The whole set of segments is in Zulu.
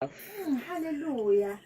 Hallelujah.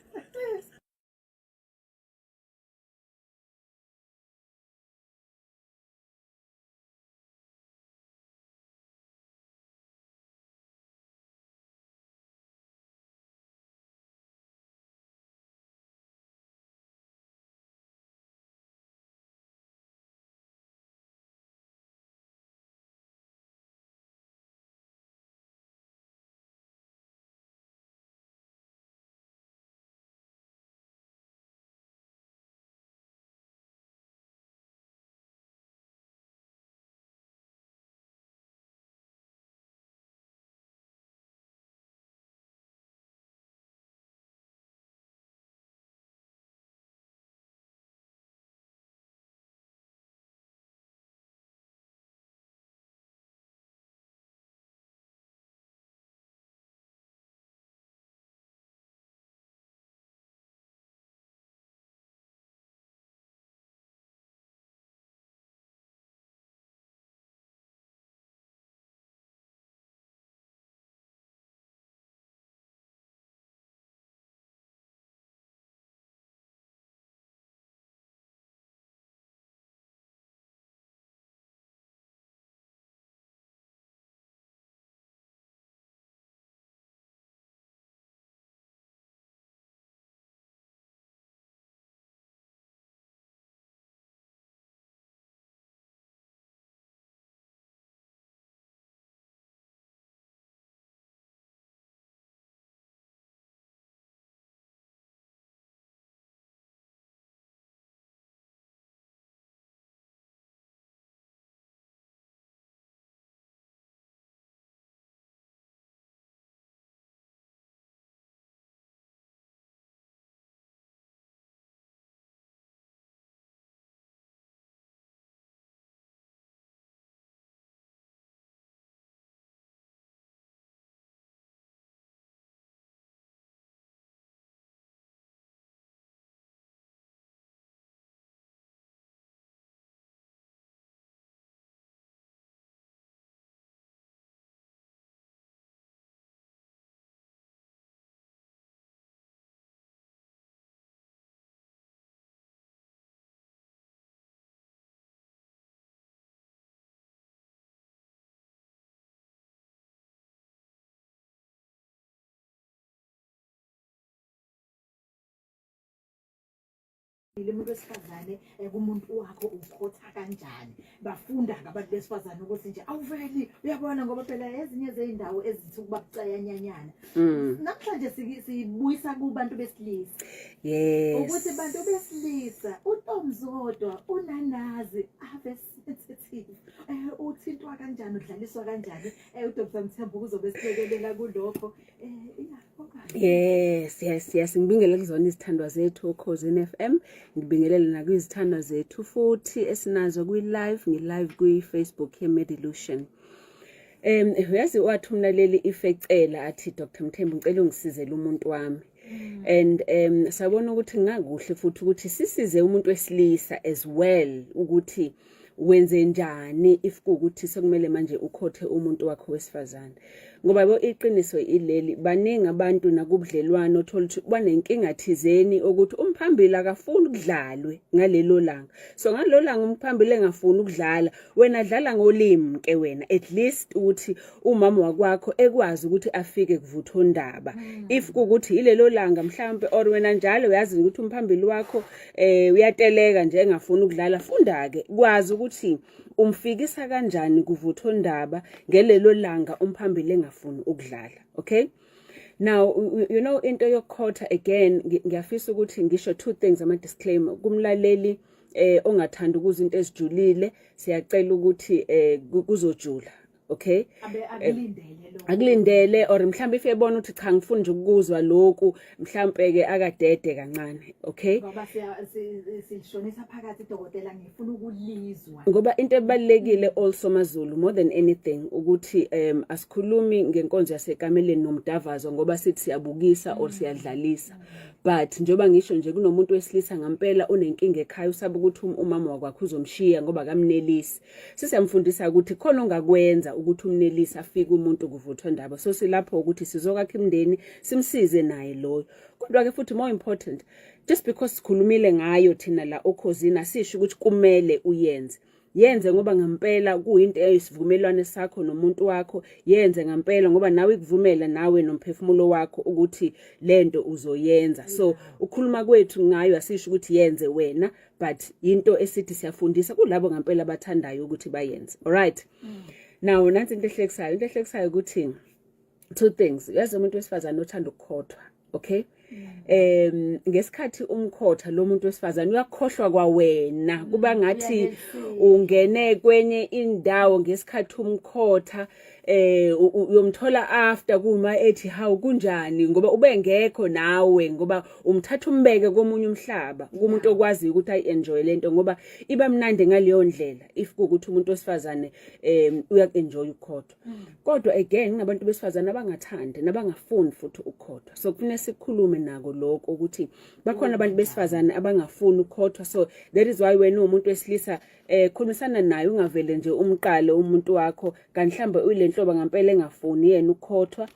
Umuntu wesifazane kumuntu wakho ukhotha kanjani bafunda ngabantu besifazane ukuthi nje awuveli uyabona ngoba phela ezinye zeindawo ezithi ukuba bucayanyanyana namhlanje sibuyisa kubantu besilisa ukuthi abantu besilisa uTomzodwa unanazi ave sensitive uthintwa kanjani udlaliswa kanjani uDr Mthembu kuzobe silekelela kulokho Yes ngibingelela kuzona izithandwa zethu Ukhozi FM ngibingelela nakwizithandwa zethu futhi esinazo ngi-live kwi-Facebook ye-Medilution. Uyazi wathi umlaleli ifecela athi Dr Mthembu ngicela ungisizele umuntu wami and sabona ukuthi ngakuhle futhi ukuthi sisize umuntu wesilisa as well ukuthi wenze njani if kuukuthi sekumele manje ukhothe umuntu wakho wesifazane ngoba yabo iqiniso ileli baningi abantu nakubudlelwano othola ukuthi banenkinga thizeni ukuthi umphambili akafuni ukudlalwe ngalelo langa so ngalelo langa umphambili engafuni ukudlala wena dlala ngolimi ke wena at least ukuthi umama wakwakho ekwazi ukuthi afike kuvutho ndaba if kuukuthi ilelo langa mhlambe or wena njalo uyazi ukuthi umphambili wakho uyateleka nje engafuni ukudlala funda ke kwazi ukuthi umfikisa kanjani kuvutho ndaba ngelelo langa umphambili engafuni ukudlala. Okay, now you know into yokukhotha again ngiyafisa ukuthi ngisho two things ama disclaimer kumlaleli ongathanda ukuza into ezijulile siyacela ukuthi kuzojula. Okay, akulindele or mhlambe if ebona ukuthi cha ngifuna nje ukuzwa lokhu mhlambe ke akadede kancane. Okay, ngoba sishonisa phakathi dokotela ngifuna ukulizwa ngoba into ebalekile also maZulu more than anything ukuthi asikhulumi ngenkonzo yasekameleni nomdavazo ngoba sithi siyabukisa or siyadlalisa but njoba ngisho nje kunomuntu wesilisa ngempela unenkinga ekhaya usaba ukuthi umama wakwakho uzomshiya ngoba kamnelisi sisiyamfundisa ukuthi khona ongakwenza ukuthi umnelisi afike umuntu kuvuthwa ndaba. So silapho ukuthi sizokakha imndeni simsize naye loyo. Kodwa ke futhi more important, just because sikhulumile ngayo thina la Ukhosini asisho ukuthi kumele uyenze. Yenze ngoba ngempela kuyinto eyisivumelwane sakho nomuntu wakho, yenze ngempela ngoba nawe ikuvumela nawe nomphefumulo wakho ukuthi lento uzoyenza. So ukukhuluma kwethu ngayo asisho ukuthi yenze wena, but into esithi siyafundisa kulabo ngempela abathandayo ukuthi bayenze. Alright. Now nansi into ehlekisayo ukuthi two things. Yazi umuntu wesifazane othanda ukukhothwa, okay? Ngesikhathi umkhotha lo muntu wesifazane uyakhohlwa kwawena, kuba ngathi ungene kwenye indawo ngesikhathi umkhotha uyomthola after kuma ethi hawu kunjani, ngoba ubengekho nawe, ngoba umthatha umbeke komunye umhlaba kumuntu okwazi ukuthi ayenjoy lento, ngoba iba mnandi ngaleyo ndlela if ukuthi umuntu wesifazane uyakenjoy ukukhothwa. Kodwa again nabantu besifazane abangathandi nabangafuni futhi ukukhothwa, so kufanele sikhulume nako lokho ukuthi bakhona abantu besifazane abangafuni ukukhothwa. So that is why wena umuntu wesilisa khulumisana naye, ungavele nje umqale umuntu wakho kanti mhlambe uyilenhlobo ngempela engafuni yena ukukhothwa.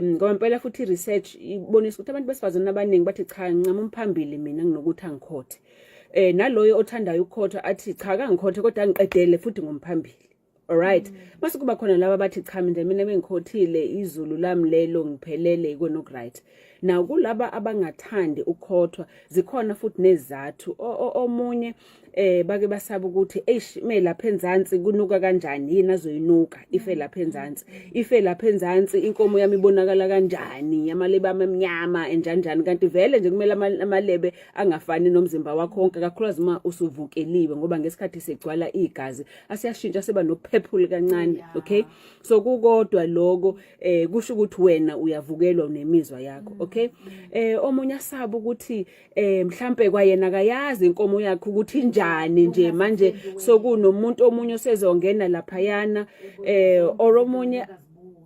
Ngoba impela futhi research ibonisa ukuthi abantu besifazane abaningi bathi cha ncama umphambili mina nginokuthi angikhothe. Naloyo othandayo ukukhothwa athi cha kangikhothe kodwa ngiqedele futhi ngomphambili. Alright. Mase kuba khona laba bathi cha nje mina bengikhothile izulu lami lelo ngiphelele ikona right. Now kulaba abangathandi ukukhothwa zikhona futhi nezathu. Omunye bake basaba ukuthi lapha enzansi kunuka kanjani, yini azoyinuka ife lapha enzansi, ife lapha enzansi inkomo yami ibonakala kanjani, amalebe amnyama enjanjani, kanti vele nje kumele amalebe angafani nomzimba wakho wonke, kakhulukazi uma usuvukeliwe ngoba ngesikhathi segcwala igazi asiyashintsha seba nophephuli kancane. Okay, so kukodwa lokho kusho ukuthi wena uyavukelwa unemizwa yakho. Okay, omunye asaba ukuthi mhlambe kwayena akayazi inkomo yakhe ukuthi njani nje manje, so kunomuntu omunye osezongena laphayana or omunye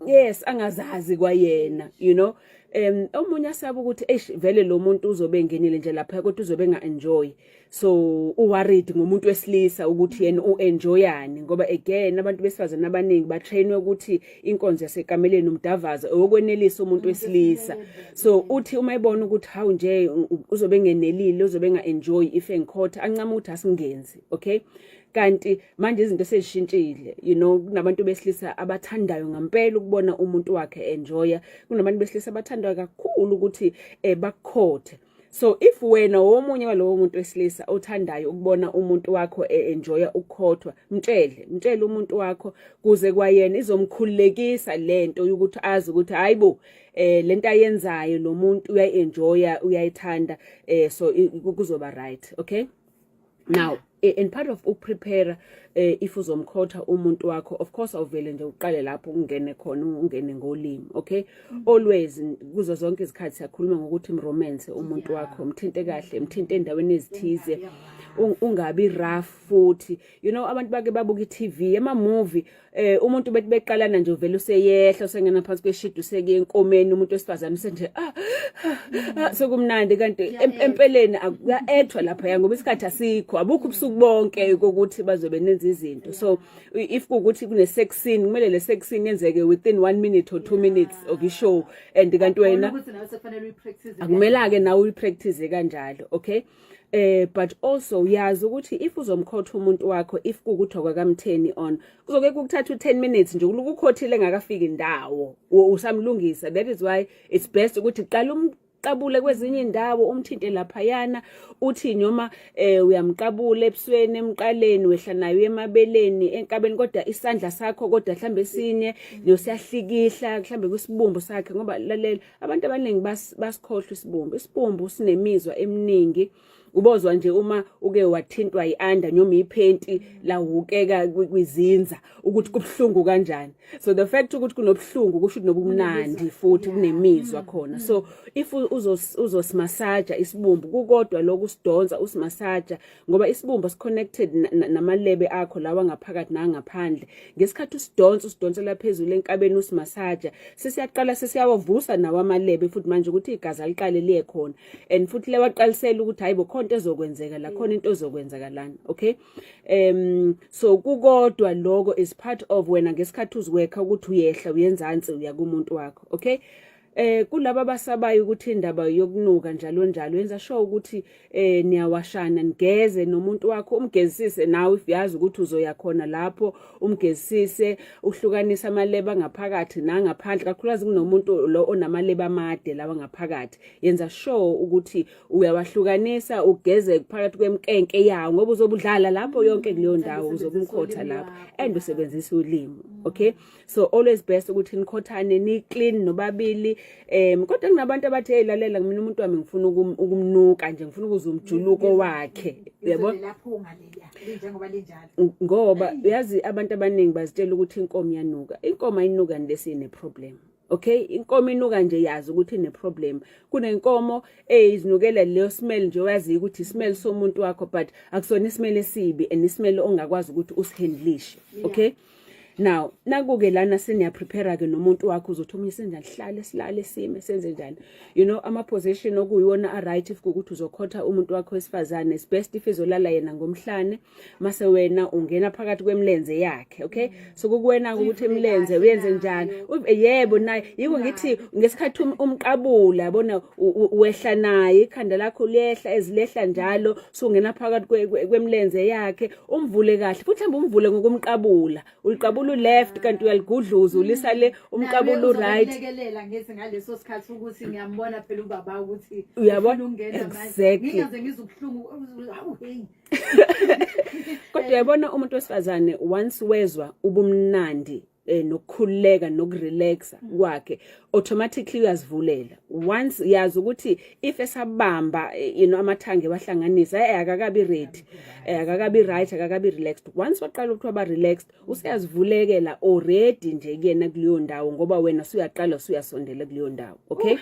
yes angazazi kwayena, you know. Omunye asaba ukuthi vele lo muntu uzobe engenile nje lapha kodwa uzobe enga-enjoy, so uworried ngomuntu wesilisa ukuthi yena uenjoyani, ngoba again abantu besifazane abaningi batrainwe ukuthi inkonzo yasekameleni umdavaza okwenelisa umuntu wesilisa. So uthi uma ibona ukuthi hawu nje uzobe engenelile, uzobe enga-enjoy if engikhotha ancama ukuthi asingenzi. Okay, kanti manje izinto sezishintshile, you know. Kunabantu besilisa abathandayo ngempela ukubona umuntu wakhe enjoya, kunabantu besilisa abathandayo kakhulu ukuthi bakhothe. So if wena omunye walowo muntu wesilisa othandayo ukubona umuntu wakho enjoya ukukhothwa, mtshele umuntu wakho kuze kwayena izomkhululekisa lento ukuthi azi ukuthi hayibo lento ayenzayo lo muntu uyayenjoya, uyayithanda, so kuzoba right. Okay, now in part of prepare if uzomkhotha umuntu wakho, of course awuvele nje uqale lapho ungene khona, ungene ngolimi. Okay, always kuzo zonke izikhathi siyakhuluma ngokuthi romance umuntu wakho, mthinte kahle, mthinte endaweni ezithize, ungabi rough futhi, you know. Abantu bake babuka iTV ama movie, umuntu bethi beqalana nje uvela useyehla usengena phansi kweshidi useke enkomeni, umuntu wesifazane usenje sokumnandi, kanti empeleni akuya-ethwa lapha ngoba isikhathi asikho, abukho ubusuku bonke ukuthi bazobe nenza izinto. So if kuukuthi kune sex scene kumele le sex scene yenzeke within 1 minute or 2 minutes of ishow, and kanti wena akumela ke nawe uyipractice kanjalo. Okay, but also yazi ukuthi if uzomkhotha umuntu wakho, if kukuthi kwakamtheni on kuzoke kukuthatha u10 minutes nje ukukhothile engakafiki indawo usamlungisa. That is why it's best ukuthi qala qabule kwezinye indawo umthinte laphayana, uthi noma uyamqabula ebusweni emqaleni, wehla nayo emabeleni enkabeni, kodwa isandla sakho kodwa mhlambe esinye usiyahlikihla mhlambe kwisibumbu sakhe, ngoba lalela abantu abaningi basikhohlwa isibumbu. Isibumbu sinemizwa eminingi, ubozwa nje uma uke wathintwa ianda noma iphenti la ukeka kwizinza ukuthi kubhlungu kanjani. So the fact ukuthi kunobhlungu kusho ukuthi nobumnandi futhi kunemizwa khona. So if uzosimasaja isibumbu kukodwa lokho usidonsa usimasaja, ngoba isibumbu siconnected namalebe akho lawa ngaphakathi nangaphandle. Ngesikhathi usidonsela phezulu enkabeni usimasaja, sesiyaqala sesiyawavusa nawo amalebe futhi manje ukuthi igazi aliqale liye khona, and futhi lewaqalisela ukuthi hayibo khona into ezokwenzeka la khona into ezokwenzeka lana okay so kukodwa lokho is part of wena ngesikhathi uziweka ukuthi uyehla uyenzansi uya kumuntu wakho okay kulabo abasabayo ukuthi indaba yokunuka njalo njalo yenza sure ukuthi niyawashana nigeze nomuntu wakho umgezisise nawe if yazi ukuthi uzoya khona lapho umgezisise uhlukanisa amaleba ngaphakathi nangaphandle kakhulukazi kunomuntu lo onamaleba amade lawa ngaphakathi yenza sure ukuthi uyawahlukanisa ugeze phakathi kwemkenke yawo ngoba uzobudlala lapho yonke kuleyo ndawo uzobumkhotha lapho and usebenzisa ulimi okay so always best ukuthi nikhothane ni clean nobabili kodwa kunabantu abathi eyilalela mina umuntu wami ngifuna ukumnuka nje ngifuna ukuzwa umjuluko wakhe yabo lapho ungaleya njengoba linjalo ngoba uyazi abantu abaningi bazitshela ukuthi inkomo yanuka inkomo ayinuka lesine problem okay inkomo inuka nje yazi ukuthi ine problem kunenkomo izinukela leyo smell nje uyazi ukuthi smell somuntu wakho but akusona ismell esibi and ismell ongakwazi ukuthi usihandlishe okay now nakuke lana seniya prepare ke nomuntu wakho uzothi umise njani hlale silale sime senze njani you know ama position okuyiwona a right if ukuthi uzokhotha umuntu wakho wesifazane is best if izolala yena ngomhlane mase wena ungena phakathi kwemlenze yakhe okay so kukuwena ukuthi imlenze uyenze njani yebo naye yiko ngithi ngesikhathi umqabula yabona wehla naye ikhanda lakho liyehla ezilehla njalo so ungena phakathi kwemlenze yakhe umvule kahle futhi mhlawumbe umvule ngokumqabula uliqabula left kanti uyaligudluza ulisale umqabulo right lekelela ngithi ngaleso sikhathi ukuthi ngiyambona phela ubaba ukuthi uyabona ungena exactly ngingaze ngizubuhlungu awu hey kodwa uyabona umuntu wesifazane once wezwa ubumnandi nokukhuleka nokurelaxa kwakhe automatically uyazivulela once yazi ukuthi if esabamba you know amathange bahlanganisa akakabi ready akakabi right akakabi relaxed once waqala ukuthi waba relaxed usiyazivulekela already nje kuyena kuleyo ndawo ngoba wena usuyaqala usuyasondela kuleyo ndawo okay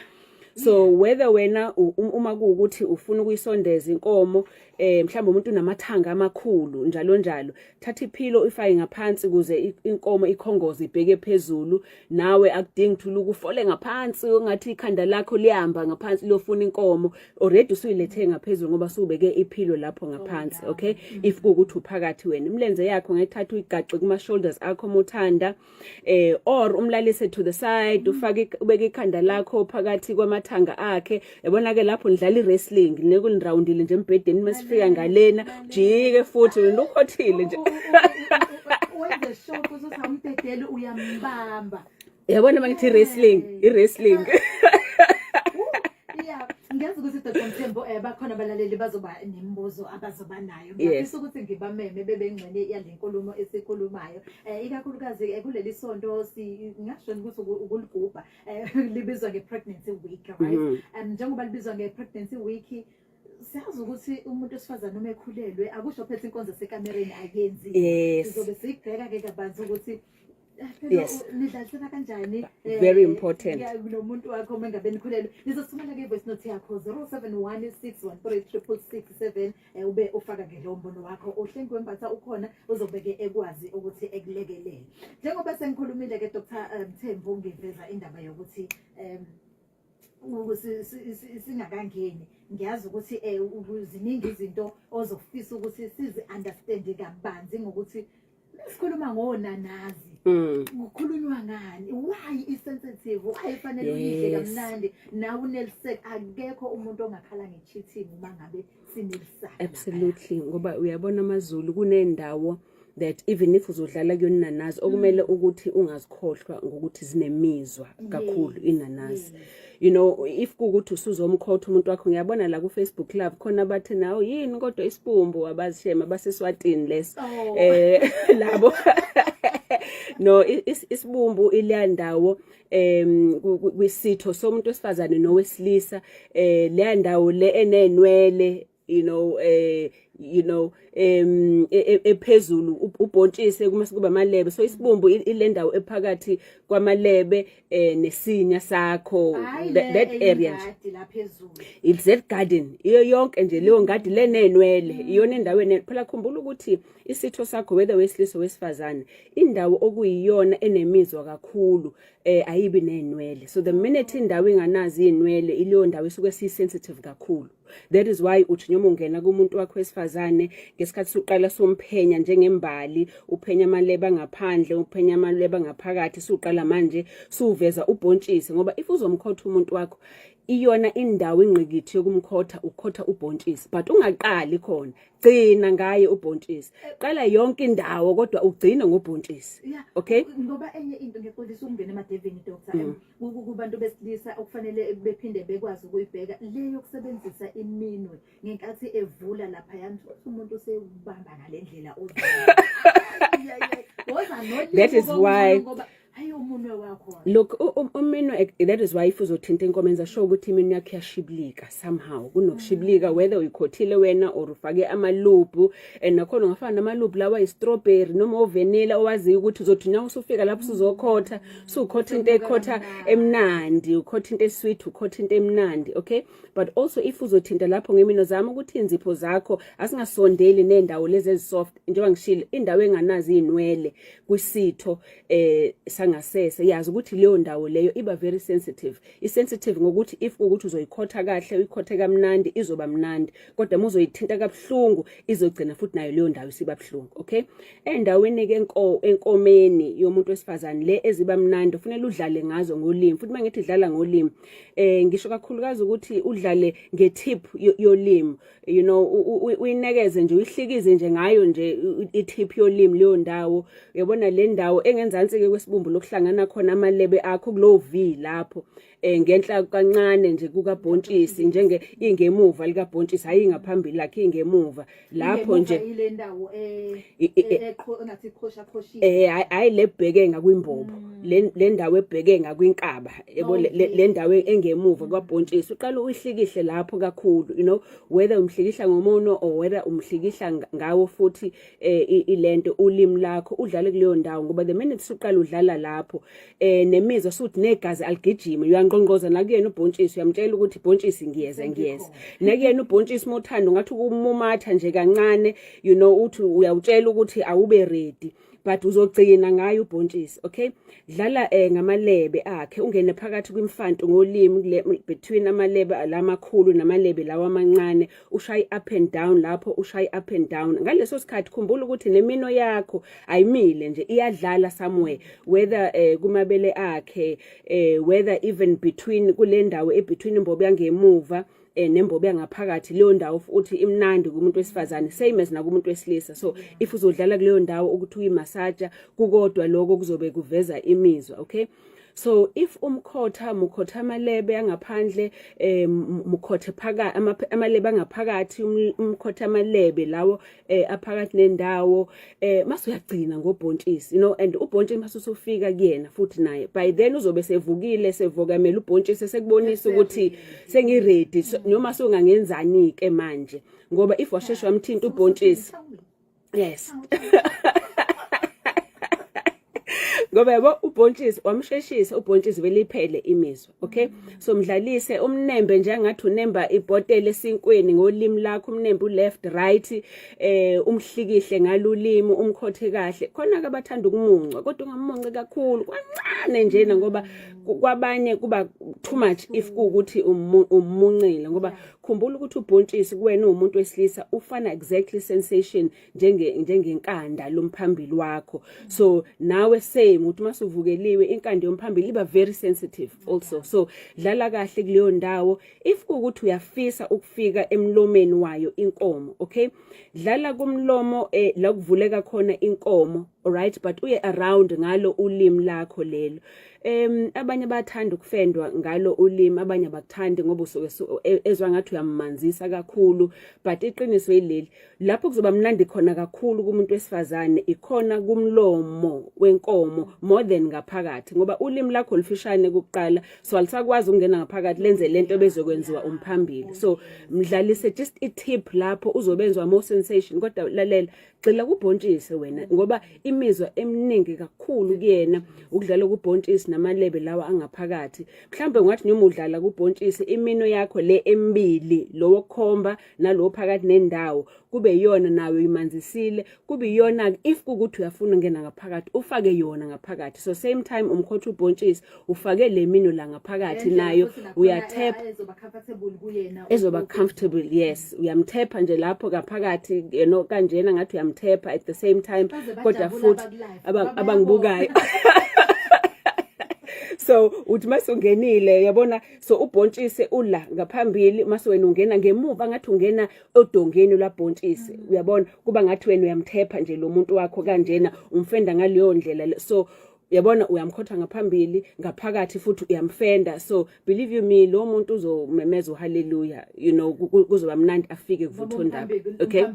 so whether wena uma kuukuthi ufuna ukuyisondeza inkomo mhlawumbe umuntu unamathanga amakhulu njalo njalo thatha iphilo ifake ngaphansi kuze inkomo ikhongoze ibheke phezulu nawe akudingi ukuthi ukufole ngaphansi ongathi ikhanda lakho liyamba ngaphansi lofuna inkomo already usuyilethe ngaphezulu ngoba usubeke iphilo lapho ngaphansi okay if kuukuthi uphakathi wena imlenze yakho ngayithatha uyigaxe kuma shoulders akho mothanda or umlalise to the side ufake ubeke ikhanda lakho phakathi kwamathanga akhe yabona ke lapho nidlala iwrestling nekulindrawundile nje embhedeni masifika ngalena jike futhi wena ukhothile nje wenze shop uzothi umbhedeli uyambamba yabona mangithi i-wrestling yeah ngiyazi ukuthi Dr. Mthembu bakhona abalaleli bazoba nemibuzo abazoba nayo ngiyafisa ukuthi ngibameme bebengcene yalenkulumo esikhulumayo ikakhulukazi kuleli sonto ngingasho ukuthi ukuligubha libizwa ngepregnancy week right njengoba libizwa ngepregnancy week siyazi ukuthi umuntu osifazana noma ekhulelwe akusho phethe inkonzo sekamereni ayenzi sizobe sibheka ke kabanzi ukuthi yes nidlasela kanjani very important nomuntu wakho mengabe nikhulelwe nizothumela ke voice note yakho 0716136667 ube ufaka ke lo mbono wakho ohlengiwe mbatha ukhona uzobeke ekwazi ukuthi ekulekelele njengoba sengikhulumile ke Dr. Mthembu ngiveza indaba yokuthi singakangeni ngiyazi ukuthi ziningi izinto ozofisa ukuthi sizi understand kabanzi ngokuthi sikhuluma ngonanazi ukukhulunywa ngani why is sensitive why fanele uyidle kamnandi nawe unelisek akekho umuntu ongakhala ngecheating uma ngabe sinelisaka absolutely ngoba uyabona amazulu kunendawo that even if uzodlala kuyona inanazi okumele ukuthi ungazikhohlwa ngokuthi zinemizwa kakhulu inanazi you know if kuukuthi usuzomkhotha umuntu wakho ngiyabona la ku Facebook Live khona bathi nawo yini kodwa isibumbu abazishema baseswatini leso labo no isibumbu ilandawo kwisitho somuntu wesifazane nowesilisa le ndawo le enenwele you know ephezulu ubhontshise kuma kuba amalebe so isibumbu ilendawo ephakathi kwamalebe nesinya sakho that area it's that garden iyo yonke nje leyo ngadi lenenwele iyona endaweni phela khumbula ukuthi isitho sakho whether wesilisa wesifazane indawo okuyiyona enemizwa kakhulu ayibi nenwele. So the minute indawo inganazi inwele ileyo ndawo isuke sensitive kakhulu. That is why uthi noma ungena kumuntu wakho wesifazane ngesikhathi suqala somphenya njengembali, uphenya amaleba ngaphandle, uphenya amaleba ngaphakathi, suqala manje suveza ubhontshisi ngoba if uzomkhotha umuntu wakho iyona indawo ingqikithi yokumkhotha ukhotha ubhontshisi, but ungaqali khona, gcina ngaye ubhontshisi. Qala yonke indawo kodwa ugcina ngobhontshisi. Okay? Ngoba enye into ngexolisa ukungena emadevini doctor, kubantu besilisa okufanele bephinde bekwazi ukuyibheka le yokusebenzisa iminwe ngenkathi evula lapha yami umuntu usebamba ngalendlela ozwa. That is why hayo umunwe wakho. Look, that is why if uzothinta inkomo enza sure ukuthi iminwe yakhe yashiblika somehow. Kunokushiblika whether uyikhothile wena or ufake amalubu, and nakhona ungafana namalubu lawa yi-strawberry noma ovanilla owaziyo ukuthi uzothi nyawo usufika lapho uzokhotha, sukhotha into ekhotha emnandi, ukhotha into esweet, ukhotha into emnandi, okay? But also if uzothinta lapho ngemino zami ukuthi inzipho zakho asingasondeli nendawo lezi ezisoft, njengoba ngishilo indawo enganazi inwele kwisitho sangasese, yazi ukuthi leyo ndawo leyo iba very sensitive. I-sensitive ngokuthi if ukuthi uzoyikhotha kahle, uyikhothe kamnandi, izoba mnandi. Kodwa uma uzoyithinta kabuhlungu, izogcina futhi nayo leyo ndawo isiba buhlungu, okay? Endaweni ke enkomeni yomuntu wesifazane le eziba mnandi, kufanele udlale ngazo ngolimi. Futhi mangithi idlala ngolimi, ngisho kakhulukazi ukuthi udlale ngetip yolimi, you know, uyinekeze nje, uyihlikize nje ngayo nje itip yolimi leyo ndawo. Uyabona le ndawo engenzansi ke kwesibumbu lokuhlangana khona amalebe akho kulow V lapho, ngenhla kancane nje kukabhontshisi, njenge ingemuva likabhontshisi, hayi ngaphambili lakhe ingemuva lapho nje ile ndawo engathi khosha hayi lebheke ngakwimbobo, le ndawo ebheke ngakwinkaba, yebo le ndawo engemuva kwabhontshisi. Uqala uyihlikihle lapho kakhulu, you know, whether umhlikihla ngomono or whether umhlikihla ngawo futhi ilento ulimi lakho udlale kuleyo ndawo, ngoba the minute uqala udlala lapho nemizwa suthi negazi aligijima, uyanqonqoza nakuyena ubhontshisi, uyamtshela ukuthi bhontshisi ngiyeza nakuyena ubhontshisi mothando ngathi ukumumatha nje kancane, you know, uthi uyawutshela ukuthi awube ready, but uzogcina ngayo ubhontshisi, okay? Dlala ngamalebe akhe, ungene phakathi kwimfanto ngolimi between amalebe lamakhulu namalebe lawa amancane, ushaye up and down lapho, ushaye up and down. Ngaleso sikhathi khumbula ukuthi nemino yakho ayimile nje, iyadlala somewhere, whether kumabele akhe, whether even between kule ndawo between imbobo yangemuva nembobo yangaphakathi, leyo ndawo futhi imnandi kumuntu wesifazane same as nakumuntu wesilisa. So if uzodlala kuleyo ndawo ukuthi uyimasaja kukodwa lokho kuzobe kuveza imizwa, okay? So if mukhotha amalebe angaphandle, mukhothe phakathi amalebe angaphakathi, umkhotha amalebe lawo aphakathi nendawo, mase uyagcina ngobhontshisi, you know, and ubhontshisi mase usufika kuyena futhi naye, by then uzobe sevukile, sevokamela ubhontshisi, sekubonisa ukuthi sengiready, noma songangenzani ke manje, ngoba if washesha wamthinta ubhontshisi, yes ngoba yabo ubhontshisi wamsheshisa, ubhontshisi veliphele imizwa, okay? So mdlalise umnembe nje ngathi unemba ibhotela esinkweni ngolimi lakho, umnembe left right, umhlikihle ngalulimi, umkhothe kahle. Khona ke abathanda ukumunca, kodwa ungamunci kakhulu, kwancane njena, ngoba kwabanye kuba too much if kuukuthi umuncile, ngoba khumbula ukuthi ubhontshisi kuwena umuntu wesilisa ufana exactly sensation njengenkanda lomphambili wakho. So nawe same ukuthi masuvukeliwe inkanda yomphambili iba very sensitive also. So dlala kahle kuleyo ndawo. If ukuthi uyafisa ukufika emlomeni wayo inkomo, okay? Dlala kumlomo la kuvuleka khona inkomo, alright, but uye around ngalo ulimi lakho lelo. Abanye bathanda ukufendwa ngalo ulimi, abanye abakuthandi ngoba usuke ezwa ngathi uyammanzisa kakhulu, but iqiniso yileli lapho kuzoba mnandi khona kakhulu kumuntu wesifazane ikhona kumlomo wenkomo more than ngaphakathi, ngoba ulimi lakho lifishane kuqala, so alisakwazi ukungena ngaphakathi lenze lento bezokwenziwa umphambili. So mdlalise just i-tip lapho uzobenzwa more sensation, kodwa lalela gxila kubhontshisi wena, ngoba imizwa eminingi kakhulu kuyena ukudlala kubhontshisi namalebe lawa angaphakathi. Mhlambe ngathi noma udlala kubhontshisi imino yakho le emibili, lo wokhomba nalo phakathi nendawo, kube yiyona nawe uyimanzisile, kube yiyona if kukuthi uyafuna ungena ngaphakathi ufake yona ngaphakathi. So same time umkhotha ubhontshisi ufake le mino la ngaphakathi nayo uyathepha ezoba comfortable. Yes, uyamthepha nje lapho ngaphakathi kanjena ngathi uyamthepha at the same time kodwa futhi abangibukayo. So uthi masungenile yabona, so ubhontshisi ula ngaphambili mase wena ungena ngemuva ngathi ungena odongeni labhontshisi, uyabona kuba ngathi wena uyamthepha nje lo muntu wakho kanjena umfenda ngaleyo ndlela. So yabona uyamkhotha ngaphambili ngaphakathi futhi uyamfenda. So believe you me, lo muntu uzomemeza uhaleluya, you know, kuzoba mnandi afike kuvuthondaba. Okay,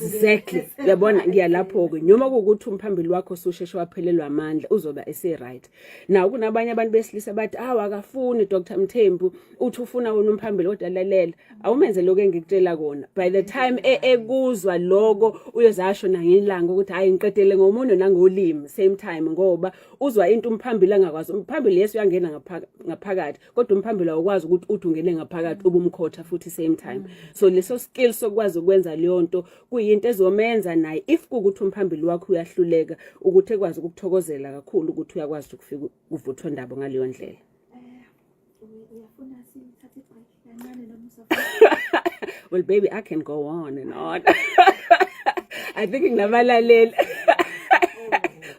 exactly. Yabona ngiyalapho ke noma ukuthi umphambili wakho ususheshe waphelelwa amandla uzoba ese right. Now kunabanye abantu besilisa bathi akafuni Dr. Mthembu, uthi ufuna wona umphambili kodwa lalela awumenze lokho engikutshela kona. By the time ekuzwa lokho uyozasho nangilanga ukuthi hayi ngiqedele ngomunye nangolimi same time, ngoba uzwa into umphambili angakwazi. Umphambili yesu uyangena ngaphakathi kodwa umphambili awukwazi ukuthi uthi ungene ngaphakathi ubumkhotha futhi same time. So leso skill sokwazi ukwenza leyo nto kuyinto ezomenza naye if kukuthi umphambili wakho uyahluleka ukuthi ekwazi ukuthokozela kakhulu ukuthi uyakwazi ukufika kuvuthondaba ngaleyo ndlela. Well baby, I can go on and on. I think nginabalaleli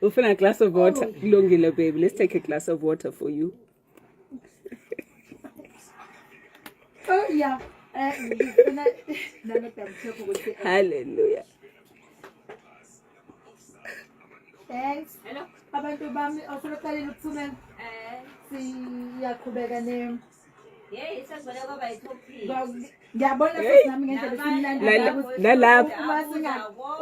ufuna a glass of water. Kulungile baby, let's take a glass of water for you. Oh yeah. Hallelujah. Thanks. Hello. Abantu bami awusoqalile ukuthumela. Siyaqhubeka ne. Yeah, isazwele kwaba itopic. Ngiyabona futhi nami ngendlela Nalapho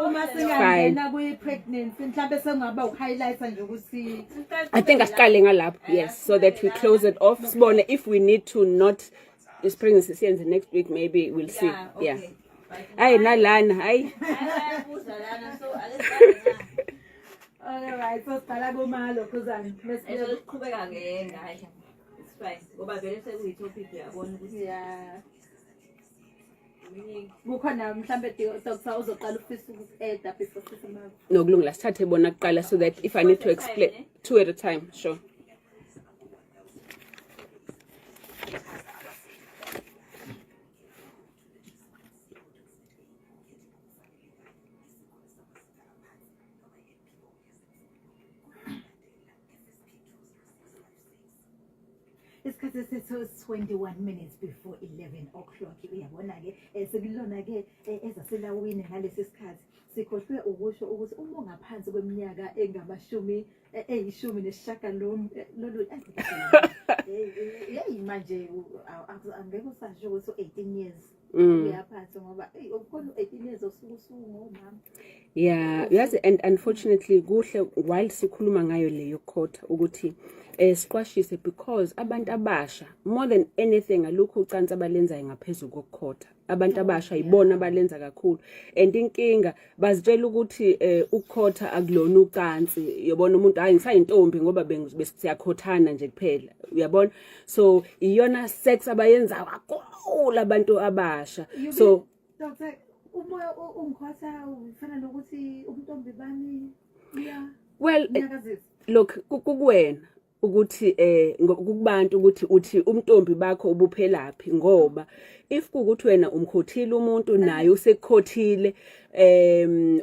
uma singangena kwi pregnancy mhlambe sengaba uhighlighta nje ukuthi I think asiqale ngalapho. Yes, so that we close it off. Sibone if we need to not this pregnancy siyenze next week, maybe we'll see. Yeah. Hayi nalana hayi. All right, so siqala bomalo kuzani Eso siqhubeka ke ngayo. It's fine. Ngoba vele sekuyitopic uyabona ukuthi yeah. Kukhona mhlambe doctor uzoqala ufisa uku-add before sisimama. Nokulungela sithathe bona kuqala so that if I need to explain two at a time, sure. Isikhathi sethu 21 minutes before 11 o'clock. Uyabona ke sekulona ke ezaselawini ngalesi sikhathi sikhohlwe ukusho ukuthi uma ungaphansi kweminyaka engamashumi eyishumi nesishagalolunye lolu hey manje angeke usasho ukuthi 18 years uyaphansi ngoba ukhona 18 years osuku ngomama. Yeah, yes, and unfortunately kuhle while sikhuluma ngayo leyo khotha ukuthi siqwashise because abantu abasha more than anything alukho ucansi abalenzayo ngaphezulu kokukhotha. Abantu abasha ibona abalenza kakhulu and inkinga bazitshela ukuthi ukukhotha akulona ucansi. Uyabona umuntu hayi ngisayintombi ngoba besiyakhothana nje kuphela, uyabona. So iyona sex abayenza kakhulu abantu abasha. So Doctor, umoya ungikhotha ufana nokuthi umntombi bami yeah. Well, look kukuwena ukuthi ngokubantu ukuthi uthi umntombi bakho ubuphelaphi, ngoba if kukuthi wena umkhothile umuntu naye usekhothile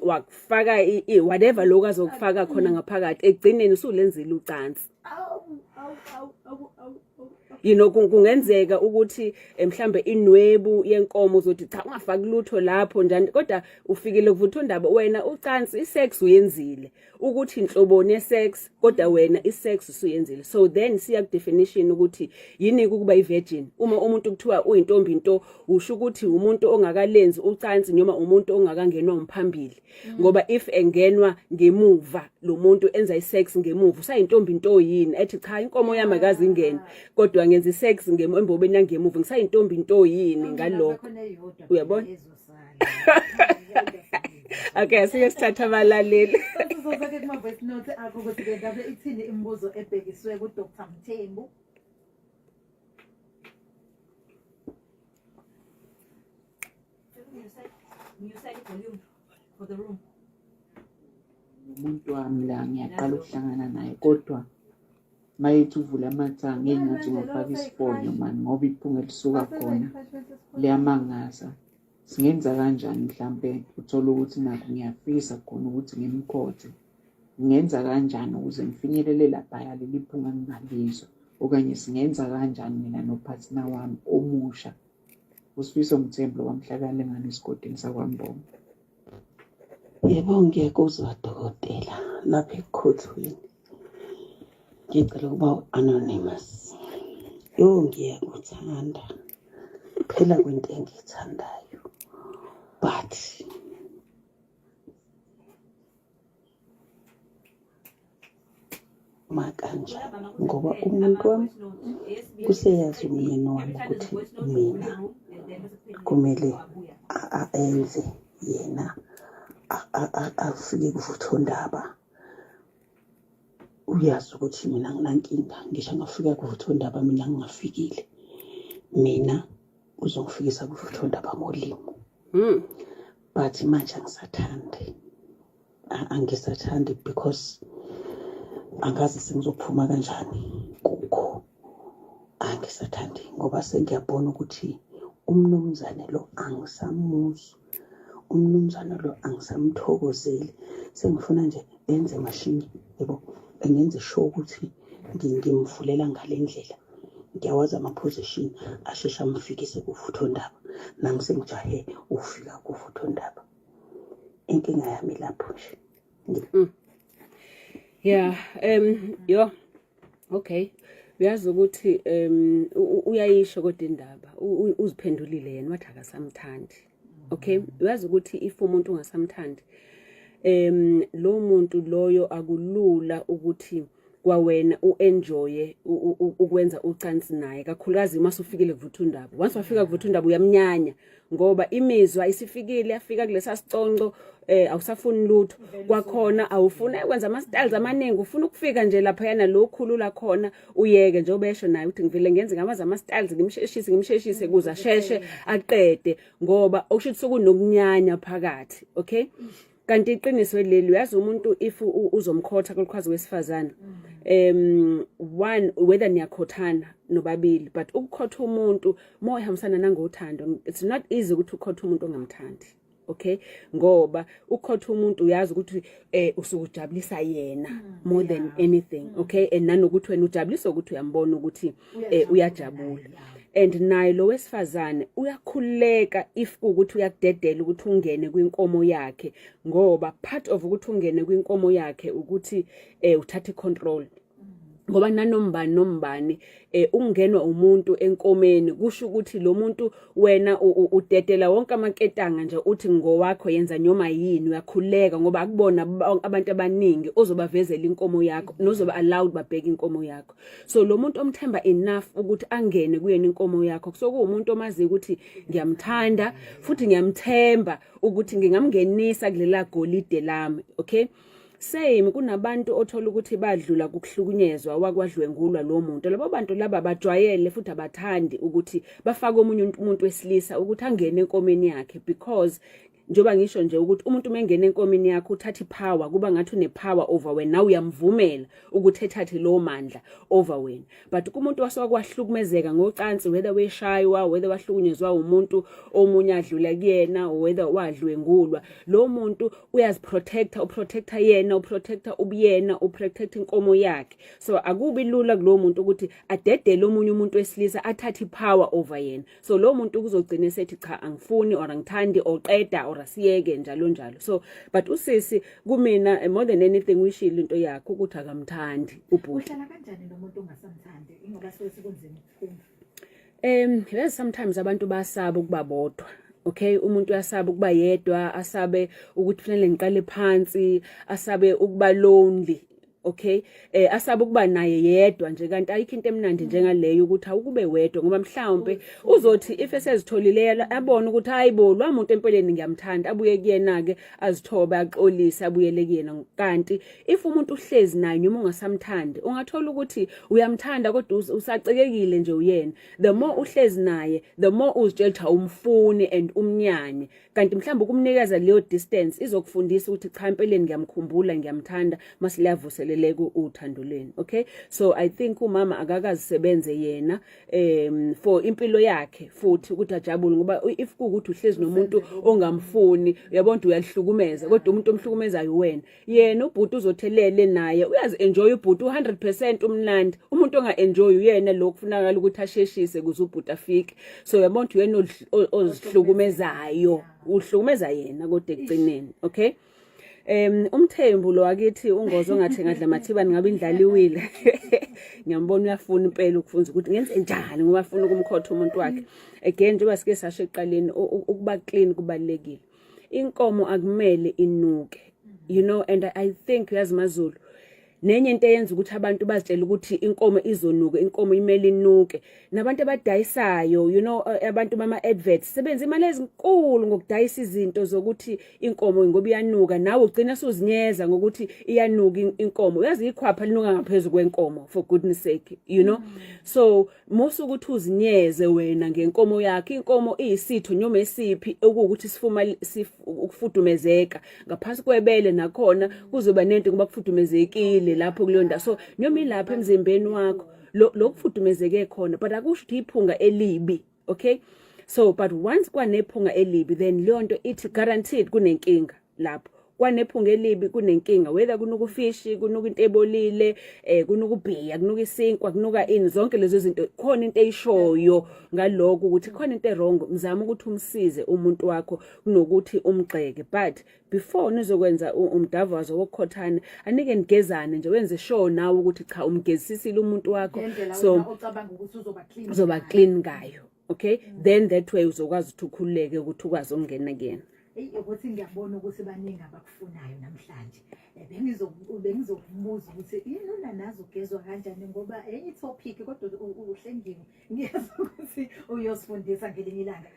wakufaka whatever lokho azokufaka khona ngaphakathi egcineni usulenzile ucansi. You know kungenzeka ukuthi mhlambe inwebu yenkomo uzothi cha ungafaki lutho lapho njani, kodwa ufikile kuvuthondaba wena ucansi isex uyenzile ukuthi inhloboni yesex kodwa wena isex usuyenzile. So then siya ku definition ukuthi yini ukuba ivirgin. Uma umuntu kuthiwa uyintombi into usho ukuthi umuntu ongakalenzi ucansi noma umuntu ongakangenwa umphambili, ngoba if engenwa ngemuva lo muntu enza isex ngemuva usayintombi into yini ethi cha inkomo yami akazi ingene kodwa ngenza isex embobeni yangemuva ngisayintombi into yini ngalokho, uyabona. Okay, siyasithatha abalaleli. Sizozake kuma voice note akho ukuthi ke ngabe ithini imibuzo ebhekiswe ku Dr. Mthembu. You set the volume for the room. Umuntu wami la ngiyaqala ukuhlangana naye kodwa mayethi uvula amathangi engathi ngofaka isifonyo mani ngoba iphunga lisuka khona liyamangaza. Singenza kanjani mhlambe uthola ukuthi nakho ngiyafisa khona ukuthi ngimkhothe. Ngenza kanjani ukuze ngifinyelele lapha leli iphunga ngingalizwa okanye singenza kanjani mina nopartner wami omusha uSifiso Mthembu wamhlakala ngani esigodini sakwambongo. Yebo ngiyakuzwa dokotela lapha ekhothweni. Ngicela ukuba anonymous. Ngiyakuthanda. Phela kwento engiyithandayo. But makanjani ngoba umuntu wami kuseyazi umyeni wami ukuthi mina kumele enze yena afike kuvuthondaba. Uyazi ukuthi mina nginankinga ngisho ngafika kuvuthondaba mina ngingafikile. Mina uzongifikisa kuvuthondaba ngolimo. But manje angisathandi because angazi sengizophuma kanjani kukho. Angisathandi ngoba sengiyabona ukuthi umnumzane lo angisamuzwa. Umnumzane lo angisamthokozeli. Sengifuna nje enze mashini yebo engenze sure ukuthi ngimvulela ngale ndlela. Ngiyawazi ama-position ashesha amfikise kuvuthondaba. Nami sengijahe ukufika kuvuthondaba. Inkinga yami lapho nje. Yeah, okay. Uyazi ukuthi uyayisho kodwa indaba uziphendulile yena wathi akasamthandi. Okay, uyazi ukuthi if umuntu ungasamthandi lo muntu loyo akulula ukuthi kwawena uenjoye ukwenza ucansi naye kakhulukazi uma usufikile kuvuthondaba. Once wafika kuvuthondaba uyamnyanya ngoba imizwa isifikile yafika kulesa siconco awusafuni lutho kwakhona awufuna ukwenza ama styles amaningi ufuna ukufika nje lapha yana lo khulula khona uyeke nje obesho naye uthi ngivile ngenze ngamaza ama styles ngimsheshise kuza sheshe aqede ngoba okushuthi sokunokunyanya phakathi. Okay, kanti iqiniso leli uyazi umuntu if uzomkhotha kolukwazi wesifazana one whether niyakhothana nobabili but ukukhotha umuntu moya hamsana nangothando. It's not easy ukuthi ukhotha umuntu ongamthandi. Okay, ngoba ukhotha umuntu uyazi ukuthi usukujabulisa yena more than anything. Okay, and nanokuthi wena ujabulisa ukuthi uyambona ukuthi uyajabula. And naye lo wesifazane uyakhuleka if ukuthi uyakudedela ukuthi ungene kwinkomo yakhe ngoba part of ukuthi ungene kwinkomo yakhe ukuthi uthathe control. Ngoba nombani ungenwa umuntu enkomeni kusho ukuthi lo muntu wena udedela wonke amaketanga nje uthi ngowakho yenza noma yini uyakhuleka ngoba akubona abantu abaningi ozobavezela inkomo yakho nozoba allowed babheka inkomo yakho. So lo muntu omthemba enough ukuthi angene kuyena inkomo yakho kusokuwumuntu omazi ukuthi ngiyamthanda futhi ngiyamthemba ukuthi ngingamngenisa kulela golide lami. Okay, same kunabantu othola ukuthi badlula kukuhlukunyezwa wakwadlwengulwa lo muntu. Labo bantu laba bajwayele futhi abathandi ukuthi bafake umuntu wesilisa ukuthi angene enkomeni yakhe because njoba ngisho nje ukuthi umuntu mengene enkomeni yakho uthatha ipower kuba ngathi unepower over wena nawe uyamvumela ukuthi ethathe lo mandla over wena. But kumuntu wasokwahlukumezeka ngocansi whether weshaywa whether wahlukunyezwa umuntu omunye adlula kuyena whether wadlwengulwa lo muntu uyaziprotecta uprotecta yena uprotecta ubuyena uprotecta inkomo yakhe. So akubi lula kulo muntu ukuthi adedele omunye umuntu wesilisa athathe ipower over yena. So lo muntu kuzogcina esethi cha angifuni or angithandi oqeda asiyeke njalo njalo. So but usisi kumina more than anything wishile into yakhe ukuthi akamthandi ubhuti. Uhlala kanjani nomuntu ongasamthandi ingoba sekunzima ukuphuma? Yes, sometimes abantu basaba ukuba bodwa. Okay, umuntu uyasaba ukuba yedwa, asabe ukuthi kufanele ngiqale phansi, asabe ukuba lonely. okay asaba ukuba naye yedwa nje kanti ayikho into emnandi njengaleyo ukuthi awukube wedwa ngoba mhlawumbe uzothi if esezitholile abone ukuthi hayibo lo muntu empeleni ngiyamthanda abuye kuyena ke azithobe axolise abuyele kuyena kanti if umuntu uhlezi naye noma ungasamthandi ungathola ukuthi uyamthanda kodwa usacekekile nje uyena the more uhlezi naye the more uzitshela ukuthi umfuni and umnyanye kanti mhlawumbe ukumnikeza leyo distance izokufundisa ukuthi cha empeleni ngiyamkhumbula ngiyamthanda masilavuseleleke uthando lweni okay so I think umama akakazisebenze yena for impilo yakhe futhi ukuthi ajabule ngoba if kuukuthi uhlezi nomuntu ongamfuni uyabona uyalihlukumeza kodwa umuntu omhlukumezayo wena yena ubhuti uzothelele naye uyazi enjoy ubhuti 100% umnandi umuntu onga enjoy uyena lokufunakala ukuthi asheshise kuze ubhuti afike so uyabona uyena ozihlukumezayo uhlukumeza yena kodwa ekugcineni okay umthembu lo wakithi ungozo ngathi ngadla mathibani ngabe indlaliwile ngiyambona uyafuna impela ukufunza ukuthi ngenze njani ngoba afuna ukumkhotha umuntu wakhe again njengoba sike sasho eqaleni ukuba clean kubalekile inkomo akumele inuke you know and I think yazi maZulu nenye into eyenza ukuthi abantu bazitshela ukuthi inkomo izonuka inkomo imele inuke nabantu abadayisayo you know abantu bama adverts sebenza imali ezinkulu ngokudayisa izinto zokuthi inkomo ngoba iyanuka nawe ugcina suzinyeza ngokuthi iyanuka inkomo uyazi ikhwapha linuka ngaphezulu kwenkomo for goodness sake you know so musu ukuthi uzinyeze wena ngenkomo yakhe inkomo iyisitho nyoma esiphi ukuthi sifuma ukufudumezeka ngaphansi kwebele nakhona kuzoba nento ngoba kufudumezekile lapho kulonda so noma ilapha emzimbeni wakho lokufudumezeke khona but akusho ukuthi iphunga elibi okay so but once kwanephunga elibi then leyo nto ithi guaranteed kunenkinga lapho kwanephunga elibi kunenkinga whether kunuka ufishi kunuka into ebolile kunuka ubhiya kunuka isinkwa kunuka ini zonke lezo zinto khona into eyishoyo ngaloko ukuthi khona into wrong mzama ukuthi umsize umuntu wakho kunokuthi umgxeke but before nizokwenza umdavazo wokukhothana anike nigezane nje wenze sure nawe ukuthi cha umgezisisile umuntu wakho so ucabanga ukuthi uzoba clean ngayo okay then that way uzokwazi ukuthi ukhululeke ukuthi ukwazi ukungena kuyena ukuthi ngiyabona ukuthi baningi abakufunayo namhlanje bengizokubuza ukuthi yini unanazo ugezwa kanjani ngoba enye topic kodwa uhlengiwe ngiyazi ukuthi uyosifundisa ngelinye ilanga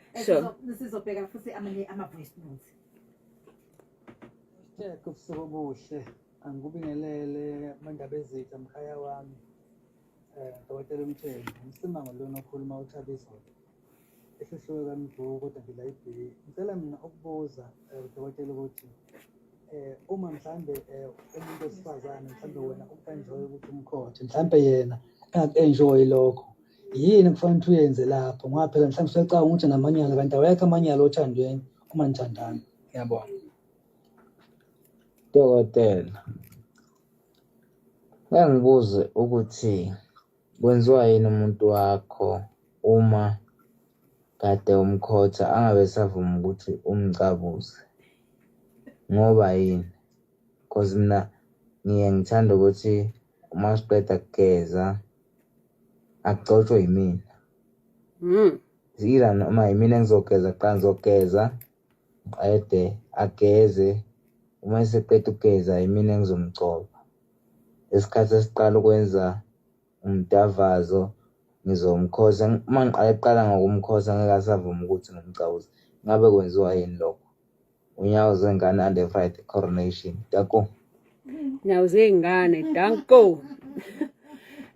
sizobheka futhi ama voice notes kubusuku obuhle angikubingelele mandaba ezitha mkhaya wami Dr. Mthembu umsimango lona okhuluma uThabiso esihlowe kamibhuku kodwa ngila ibheki ngicela mina ukubuza Dr. ukuthi uma mhlambe umuntu osifazane mhlambe wena ukanjoy ukuthi umkhothe mhlambe yena enjoy lokho yini kufanele ukuthi uyenze lapho ngoba phela mhlambe siyacabanga ukuthi namanyala kanti awekho amanyala othandweni uma nithandana ngiyabona Dokotela ngibuze ukuthi kwenziwa yini umuntu wakho uma kade umkhotha angabe savuma ukuthi umcabuze ngoba yini because mina ngithanda ukuthi uma siqeda kugeza akugcotshwe yimina zira noma yimina engizogeza qala ngizogeza qede ageze uma seqeda ukugeza yimina engizomgcoba esikhathi esiqala ukwenza umdavazo ngizomkhoza uma ngiqala ngokumkhoza ngeke asavuma ukuthi ngimcabuze ngabe kwenziwa yini lokho unyawo zengane under right coronation dako nyawo zengane danko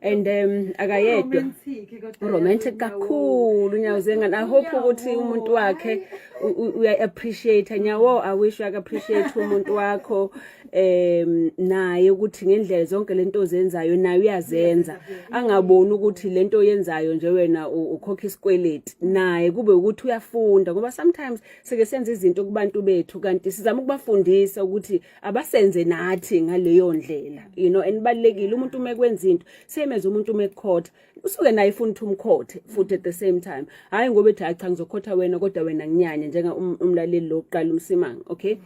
and akayedwa romantic kakhulu nyawo zengane I hope ukuthi umuntu wakhe uya appreciate nyawo I wish you appreciate umuntu wakho naye ukuthi ngendlela zonke lento ozenzayo naye uyazenza angaboni ukuthi lento oyenzayo nje wena ukhokha isikweleti naye kube ukuthi uyafunda ngoba sometimes sike senza izinto kubantu bethu kanti sizama ukubafundisa ukuthi abasenze nathi ngaleyo ndlela you know enibalekile umuntu umekwenza into semeze umuntu umekhotha usuke naye ufuna umkhothe futhi at the same time hayi ngoba ethi cha ngizokhotha wena kodwa wena nginyanya njenga umlaleli lokuqala umsimanga okay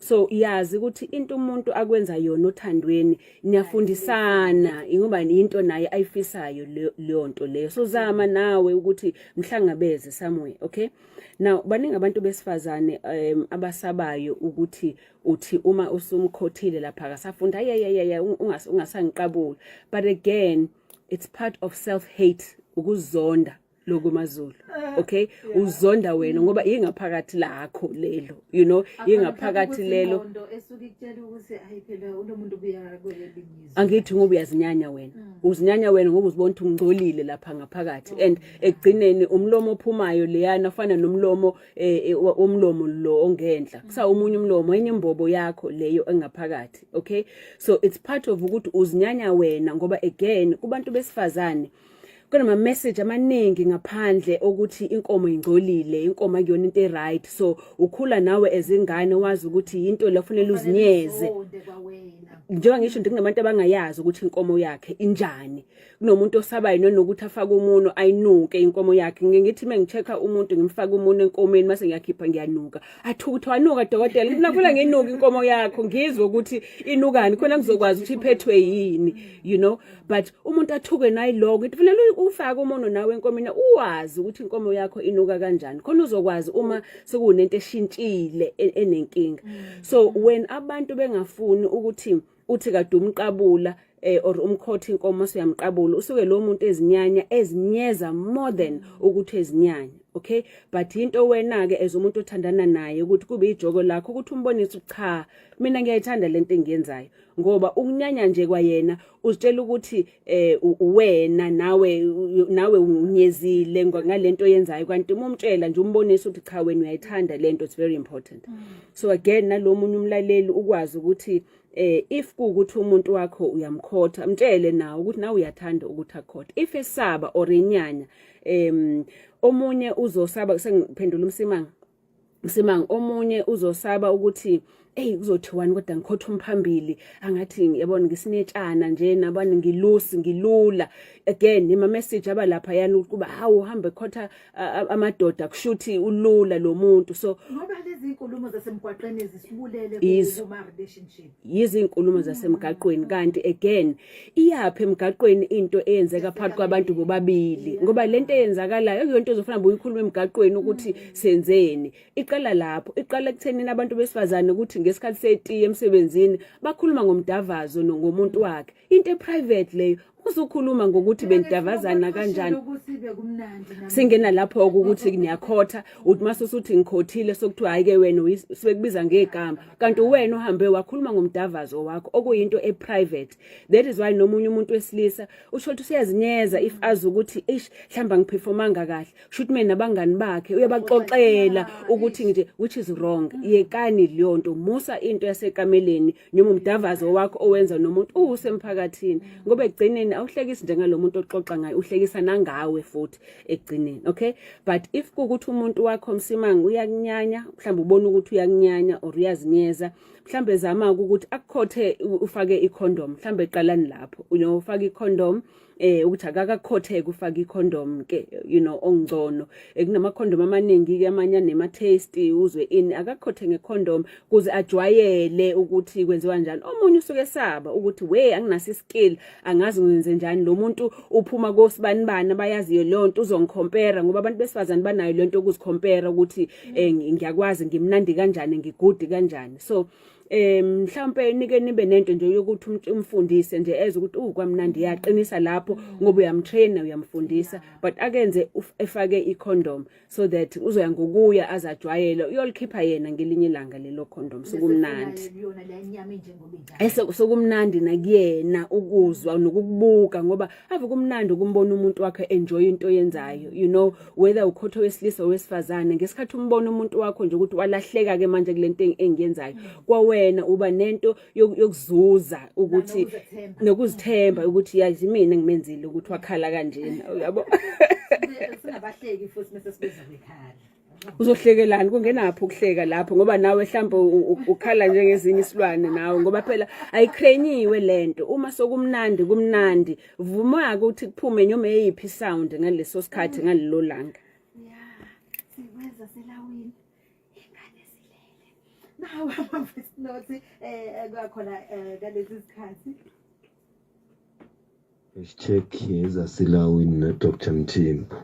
So yazi ukuthi into umuntu akwenza yona othandweni niyafundisana ngoba into naye ayifisayo leyo nto leyo. So zama nawe ukuthi mhlangabeze somewhere, okay? Now baningi abantu besifazane abasabayo ukuthi uthi uma usumkhothile lapha akasafunda ungasangiqabula. But again, it's part of self-hate, ukuzonda lokumaZulu. Okay, uzonda wena ngoba ingaphakathi lakho lelo, you know, ingaphakathi lelo. Angithi ngoba uyazinyanya wena, uzinyanya wena ngoba uzibona ukuthi ungcolile lapha ngaphakathi. And ekugcineni umlomo ophumayo leyana ufana nomlomo umlomo lo ongenhla. Kusa umunye umlomo enye imbobo yakho leyo engaphakathi. Okay, so it's part of ukuthi uzinyanya wena ngoba again kubantu besifazane kunama message amaningi ngaphandle ukuthi inkomo ingcolile, inkomo akuyona into right. So ukhula nawe ezingane wazi ukuthi into lafanele uzinyeze. Njengoba ngisho ndikunabantu abangayazi ukuthi inkomo yakhe injani. Kunomuntu osabayo nokuthi afake umuno ayinuke inkomo yakhe. Ngithi mengichecka umuntu ngimfaka umuno enkomeni mase ngiyakhipha ngiyanuka. Athi wanuka dokotela, ngifuna nginuka inkomo yakho ngizwe ukuthi inukani khona ngizokwazi ukuthi iphethwe yini, you know. But umuntu athuke nayi lokho kufanele ufake umuno nawe enkomeni uwazi ukuthi inkomo yakho inuka kanjani. Khona uzokwazi uma sekunento eshintshile enenkinga. So when abantu bengafuni ukuthi uthi kade umqabula or umkhothi inkomo siyamqabula usuke lo muntu ezinyeza more than ukuthi ezinyanya. Okay, but into wena ke as umuntu othandana naye ukuthi kube ijoko lakho ukuthi umbonise cha mina ngiyayithanda lento engiyenzayo ngoba ukunyanya nje kwayena uzitshela ukuthi wena nawe unyezile ngalento yenzayo kanti umumtshela nje umbonise ukuthi cha wena uyayithanda lento, it's very important. So again nalomunye umlaleli ukwazi ukuthi if kuukuthi umuntu wakho uyamkhotha mtshele nawe ukuthi nawe uyathanda ukuthi akhotha. If esaba or enyanya omunye uzosaba sengiphendula umsimanga omunye uzosaba ukuthi kuzothiwani kodwa ngikhotha umphambili angathi yabona ngisinetshana nje nabani ngilula. Again ima message abalapha yana ukuba hawu uhambe khotha amadoda kushuthi ulula lo muntu. So ngoba lezi inkulumo zasemgwaqeni ezisibulele kuma relationship izinkulumo zasemgaqweni kanti again iyaphi emgaqweni into eyenzeka phakathi kwabantu bobabili ngoba lento eyenzakalayo yonke into ezofana uyikhuluma emgaqweni ukuthi senzeni. Iqala lapho, iqala ekuthenini abantu besifazane ukuthi ngesikhathi setiye emsebenzini bakhuluma ngomdavazo ngomuntu wakhe. Into private leyo uzokhuluma ngokuthi bendavazana kanjani. Singena lapho ukuthi niyakhotha uthi masusuthi ngikhothile sokuthiwa hayike wena sibekubiza ngegama kanti wena uhambe wakhuluma ngomdavazo wakho okuyinto private. That is why nomunye umuntu wesilisa usho ukuthi usiyazinyeza if azi ukuthi hlamba ngiperformanga kahle shoot mina nabangani bakhe uyabaxoxela ukuthi nje which is wrong. Yekani leyo nto, musa into yasekameleni noma umdavazo wakho owenza nomuntu usemphakathini ngoba egcineni awuhlekisi njengalomuntu oxoxa ngayo uhlekisa nangawe futhi egcineni. Okay, but if kuukuthi umuntu wakho msimanga uyakunyanya mhlawumbe ubona ukuthi uyakunyanya or uyazinyeza mhlawumbe zama ukuthi akukhothe ufake icondom mhlawumbe eqalani lapho ufake icondom ukuthi akakakhotheka ufake icondom ke ongcono. Kunama condom amaningi ke amanye nema taste uzwe ini akakhothe ngecondom kuze ajwayele ukuthi kwenziwa njani. Omunye usuke esaba ukuthi anginaso iskill angazi ngenze njani lo muntu uphuma kosibanibani bayaziyo leyo nto uzongcompare ngoba abantu besifazane banayo lento ukuzikompare ukuthi ngiyakwazi ngimnandi kanjani ngigudi kanjani. So mhlawumbe nike nibe nento nje yokuthi umfundise nje eze ukuthi kwamnandi yaqinisa lapho ngoba uyamtrain uyamfundisa but akenze efake icondom so that uzoya ngokuya azajwayela uyolikhipha yena ngelinye ilanga lelo condom sokumnandi sokumnandi nakuyena ukuzwa nokukubuka ngoba ave kumnandi ukumbona umuntu wakhe enjoy into yenzayo whether ukhotho wesilisa wesifazane ngesikhathi umbona umuntu wakho nje ukuthi walahleka ke manje kulento engiyenzayo wena uba nento yokuzuza ukuthi nokuzithemba ukuthi yazi mina ngimenzile ukuthi wakhala kanjena uyabo. Singabahleki futhi mase sibeza bekhala uzohlekelana kungenapho ukuhleka lapho ngoba nawe mhlawumbe ukhala njengezinye isilwane nawe ngoba phela ayikrenyiwe lento uma sokumnandi vuma ukuthi kuphume noma eyiphi sound ngaleso sikhathi ngalelo langa. Siwenza selawini nawo ama-voice note kwakhona ngalezi zikhathi. Check ezasilawini na Dr. Mthembu.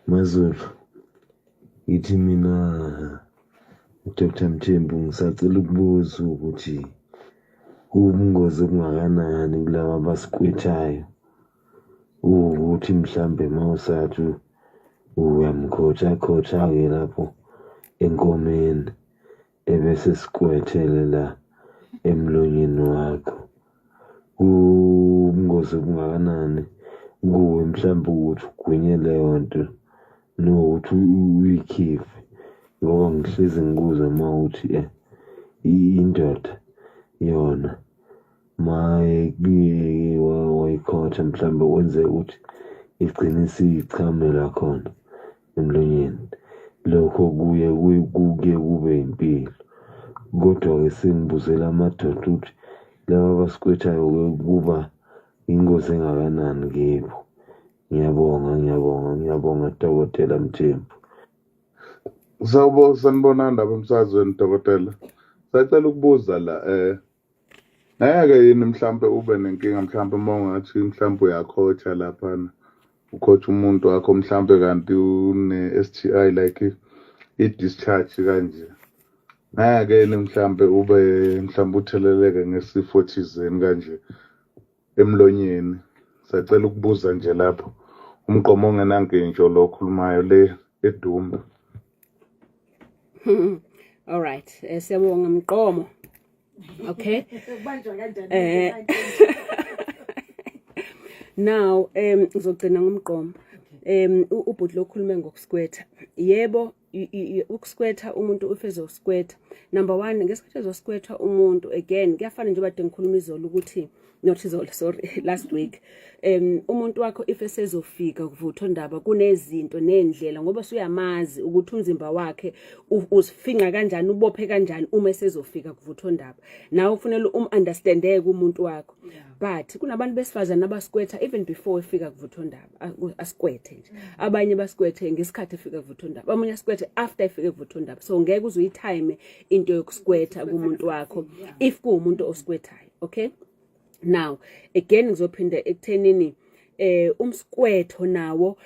Mazulu. Ithi mina Dr. Mthembu ngisacela ukubuza ukuthi ubungozi obungakanani kulabo abasikwethayo. Ukuthi mhlambe mawusathi uyamkhotsha-khotsha-ke lapho enkomeni ebese sikwethele la emlonyeni wakho. Ubungozi obungakanani kuwe mhlambe ukuthi ugwinye leyo nto nokuthi uyikhife, ngoba ngihlezi ngibuza uma uthi indoda yona wayikhotha mhlambe wenze ukuthi igcine isiyichamela khona emlonyeni, lokho kuke kube impilo. Kodwa-ke sengibuzela amadoda ukuthi laba abasikwethayo kuba ingozi engakanani kibo. Ngiyabonga Dr. Mthembu. Sanibonani ndaba emsazweni Dokotela. Sacela ukubuza la ngeke yini mhlambe ube nenkinga mhlambe mongathi mhlambe uyakhotsha laphana. Ukhotsha umuntu wakho mhlambe kanti une STI like i-discharge kanje. Ngeke yini mhlambe ube mhlambe utheleleke ngesifo thizeni kanje emlonyeni. Sacela ukubuza nje lapho. Umqomo ongenankintsho lo khulumayo le edumba. All right. Siyabonga Mqomo. Okay. Kubanjwa kanjani? Now ngizogcina ngomqomo. Ubhuti lokhulume ngokusikwetha. Yebo, ukusikwetha umuntu ufeze usikwetha. Number 1, ngesikhathi ezosikwetha umuntu again kuyafana nje bade ngikhuluma izolo ukuthi not izolo sorry last week umuntu wakho if esezofika kuvutho ndaba kunezinto nendlela ngoba usuyamazi ukuthi umzimba wakhe usifinqa kanjani ubophe kanjani uma esezofika kuvutho ndaba nawe ufanele understandeke umuntu wakho but kunabantu besifazana abasikwetha even before efika kuvutho ndaba asikwethe nje abanye basikwethe ngesikhathi efika kuvutho ndaba abanye asikwethe after efika kuvutho ndaba so ngeke uzuyitime into yokusikwetha kumuntu wakho if kuumuntu osikwethayo okay. Now again ngizophinda ekuthenini umsikwetho nawo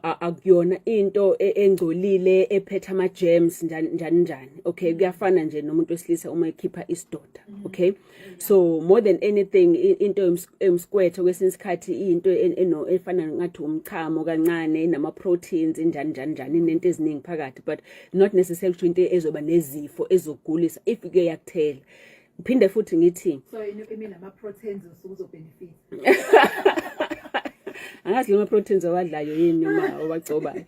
akuyona into engcolile ephethe ama germs njani okay kuyafana nje nomuntu wesilisa uma ekhipha isidoda okay so more than anything into emsikwetho kwesinye isikhathi into efana ngathi umchamo kancane nama proteins njani nento eziningi phakathi but not necessarily into ezoba nezifo ezogulisa if ke yakuthela Phinde futhi ngithi so imina ama proteins usuzo benefit angazi lama proteins awadlayo yini noma owagcobayo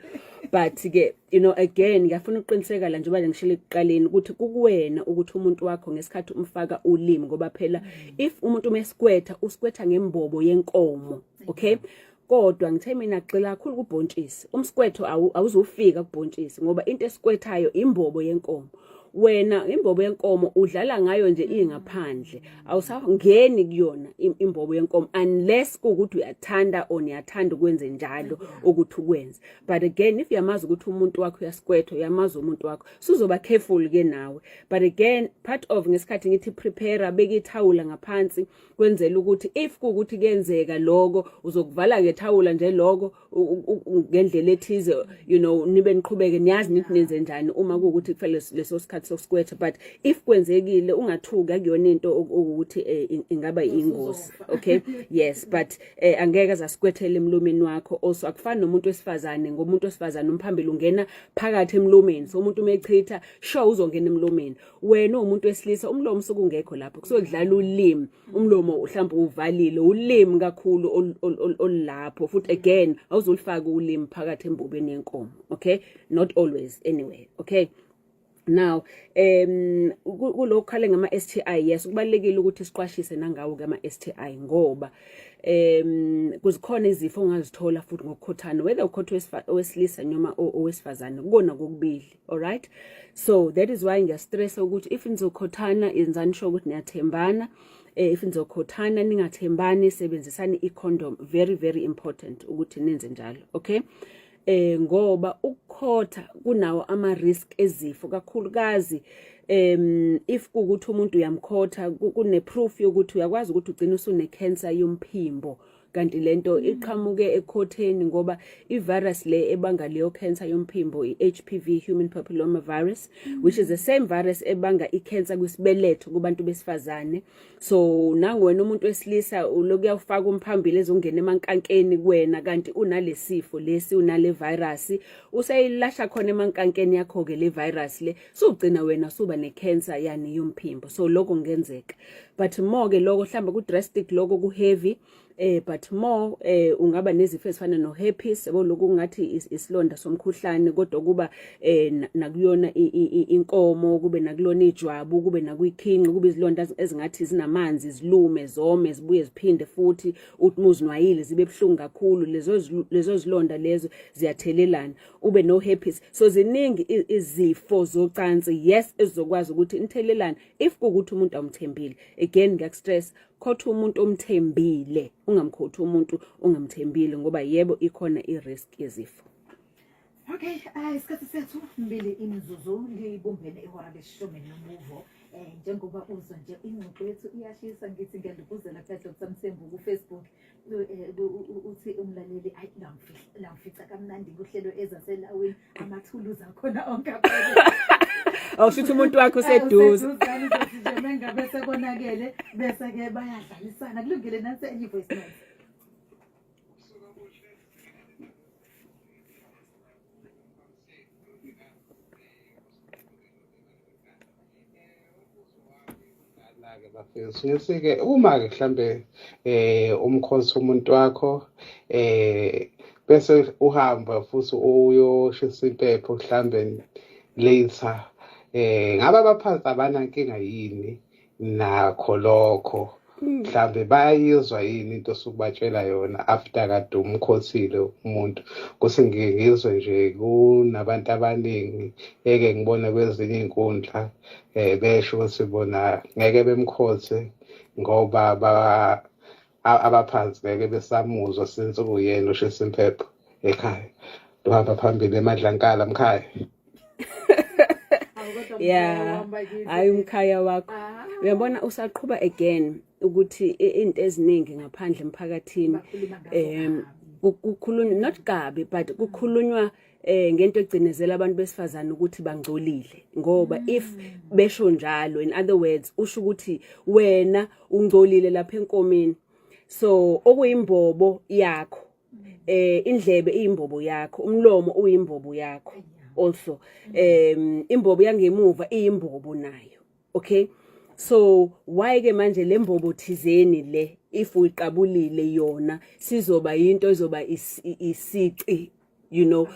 but ke you know again ngiyafuna ukuqiniseka la njengoba ngishilo ekuqaleni ukuthi kukuwena ukuthi umuntu wakho ngesikhathi umfaka ulimi ngoba phela if umuntu umesikwetha usikwetha ngembobo yenkomo okay kodwa ngithe mina gxila kakhulu kubhontshisi umsikwetho awuzufika kubhontshisi ngoba into esikwethayo imbobo yenkomo wena imbobo yenkomo udlala ngayo nje ingaphandle awusangeni kuyona imbobo yenkomo unless ukuthi uyathanda oniyathanda ukwenze njalo ukuthi ukwenze but again if yamazi ukuthi umuntu wakho uyasikwetha uyamazi umuntu wakho suzoba careful ke nawe but again part of ngesikhathi ngithi prepare beke ithawula ngaphansi kwenzela ukuthi if ukuthi kuyenzeka lokho uzokuvala ngethawula nje lokho ngendlela ethize you know nibe niqhubeke niyazi nithi nenze njani uma kuukuthi kufanele leso sikhathi sokusikwetha but if kwenzekile ungathuka kuyona into ukuthi ingaba ingozi okay yes but angeke azasikwethela emlomeni wakho also akufani nomuntu wesifazane ngomuntu wesifazane umphambili ungena phakathi emlomeni so umuntu umechitha sure uzongena emlomeni wena umuntu wesilisa umlomo sokungekho lapho kusokudlala ulimi umlomo mhlawumbe uvalile ulimi kakhulu olapho futhi again awuzulifaka ulimi phakathi embobeni yenkomo okay not always anyway okay now kulokho khale ngama STI yes kubalekile ukuthi siqwashise nangawo ngama STI ngoba kuzikhona izifo ongazithola futhi ngokukhothana whether ukhotho wesilisa noma owesifazane kubona kokubili all right so that is why ngiyastress ukuthi if nizokhothana yenzani sure ukuthi niyathembana if nizokhothana ningathembani sebenzisani i-condom very very important ukuthi nenze njalo okay ngoba ukukhotha kunawo ama risk ezifo kakhulukazi if kuukuthi umuntu uyamkhotha kune proof yokuthi uyakwazi ukuthi ugcine usune cancer yomphimbo kanti lento iqhamuke ekhotheni ngoba ivirus le ebanga leyo cancer yomphimbo iHPV human papilloma virus which is the same virus ebanga icancer kwisibeletho kubantu besifazane so nangwena umuntu wesilisa ulokuya ufaka umphambili ezongena emankankeni kuwena kanti unalesifo lesi unale virus useyilasha khona emankankeni yakho ke le virus le so ugcina wena suba necancer yani yomphimbo so lokho kungenzeka but more ke lokho mhlamba ku drastic lokho ku heavy but more ungaba nezifo ezifana no herpes yabo lokhu ngathi isilonda somkhuhlane kodwa kuba nakuyona inkomo kube nakulona ijwabu kube nakuyikhinqi kube izilonda ezingathi zinamanzi zilume zome zibuye ziphinde futhi umuzinwayile zibe ebhlungu kakhulu lezo zilonda lezo ziyathelelana ube no herpes so ziningi izifo zocansi yes ezizokwazi ukuthi inthelelana if ukuthi umuntu amthembile again ngiyakustress khotha umuntu omthembile ungamkhothi umuntu ungamthembile ngoba yebo ikhona i-risk yezifo. Okay, isikhathi sethu mbili imizuzu libumbene ihora leshumi nomuvo njengoba uzwa nje ingxoxo yethu iyashisa ngithi ngiyadukuzela phela Dr. Mthembu ku Facebook uthi umlaleli ayi lamfica kamnandi kuhlelo ezaselawini amathuluzi akhona onke apha awusho umuntu wakho seduze nje mengabe sekonakele bese ke bayadlalisana kulungile nansi enye voice note. Sike uma ke mhlambe umkhosi umuntu wakho bese uhamba futhi uyoshisa impepho mhlambe later ngaba abaphansi abanankinga yini nakho lokho mhlambe bayizwa yini into sokubatshela yona after kade umkhosile umuntu kuse ngizwe nje kunabantu abaningi eke ngibona kwezinye inkundla besho ukuthi bona ngeke bemkhothe ngoba abaphansi ngeke besamuzwa since uyena oshisa impepho ekhaya uhamba phambili emadlankala mkhaya. Yeah, hayi umkhaya wakho uyabona usaqhubha again ukuthi into eziningi ngaphandle emphakathini kukhulunywa not gabi but kukhulunywa ngento egcinezela abantu besifazana ukuthi bangcolile ngoba if besho njalo in other words usho ukuthi wena ungcolile lapha enkomeni so okuyimbobo yakho indlebe iyimbobo yakho umlomo uyimbobo yakho also imbobo yangemuva iyimbobo nayo okay so why ke manje lembobo thizeni le if uyiqabulile yona sizoba into ezoba isici you know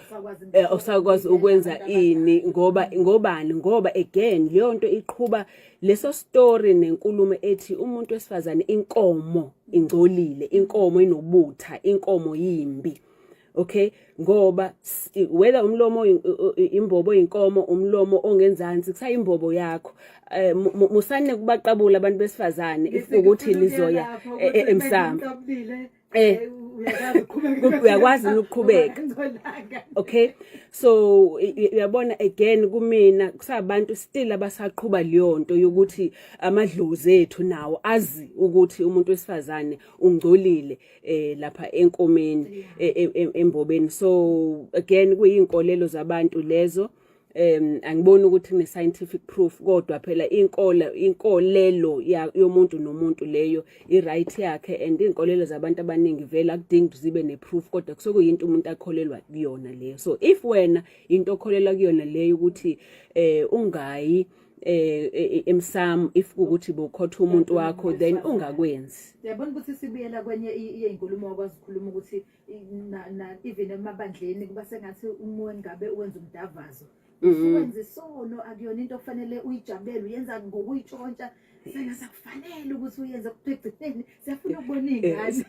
usakwazi ukwenza ini ngoba again leyo nto iqhubha leso story nenkulumo ethi umuntu wesifazane inkomo ingcolile inkomo inobutha inkomo yimbi okay ngoba whether umlomo imbobo inkomo umlomo ongenzansi kusayimbobo yakho musane kubaqabula abantu besifazane ukuthi lizoya emsamo uyakwazi ukuqhubeka okay so uyabona again kumina kusabantu still abasaqhubha leyo nto yokuthi amadlozi ethu nawo azi ukuthi umuntu wesifazane ungcolile lapha enkomeni embobeni so again kuyinkolelo zabantu lezo angiboni ukuthi ne scientific proof kodwa phela inkolelo yomuntu nomuntu leyo I right yakhe and inkolelo zabantu abaningi vela akudingi zibe ne proof kodwa kusokuyinto umuntu akholelwa kuyona leyo so if wena into okholelwa kuyona leyo ukuthi ungayi emsamo if ukuthi bokhotha umuntu wakho then ungakwenzi yabona ukuthi sibuyela kwenye iyinkulumo okwazi ukukhuluma ukuthi even emabandleni kuba sengathi umoya ngabe uwenza umdavazo uwenza isono akuyona into ofanele uyijabulele uyenza ngokuyitshontsha sengathi akufanele ukuthi uyenze kuqedeni siyafuna ukubona ingane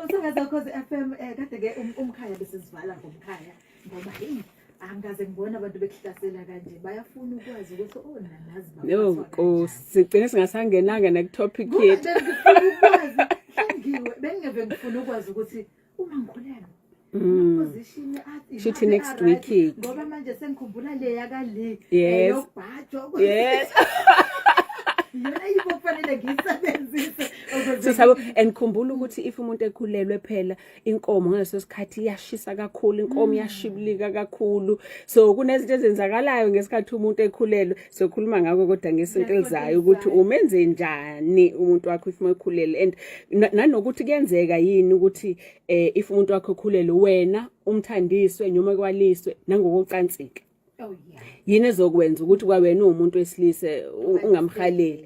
usakaza cause FM kade ke umkhaya bese sivala ngomkhaya ngoba hey angaze ngibona abantu bekuhlasela kanje bayafuna ukwazi ukuthi nanazi no sigcine singasangenanga na topic yethu bengeve ngifuna ukwazi ukuthi uma ngikhulelwe position athi Shuthi next week. ngoba manje sengikhumbula le yakale Yes. yokubhajwa Yes. yona yibo kufanele ngiyisebenzise So sabo and khumbula ukuthi if umuntu ekhulelwe phela inkomo ngaleso sikhathi iyashisa kakhulu, inkomo iyashibilika kakhulu. So kunezinto ezenzakalayo ngesikhathi umuntu ekhulelwe. So khuluma ngako kodwa ngesinto elizayo ukuthi umenze njani umuntu wakho if ekhulelwe, and nanokuthi kuyenzeka yini ukuthi if umuntu wakho ekhulelwe wena umthandiswe noma kwaliswe nangokucansika. oh yeah Yini ezokwenza ukuthi kwawena umuntu wesilise ungamhaleli.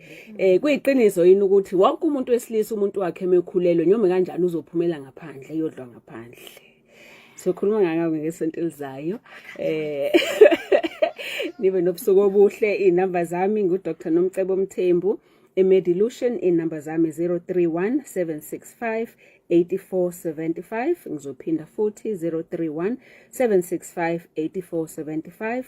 Kuyiqiniso yini ukuthi wonke umuntu wesilisa umuntu wakhe emekhulelwe noma kanjani uzophumela ngaphandle yodwa ngaphandle. So khuluma ngakho ngesonto elizayo. Nibe nobusuku obuhle. Inamba zami nguDr Nomcebo Mthembu. eMedilution inamba zami 031 765 8475. Ngizophinda futhi 031 765 8475.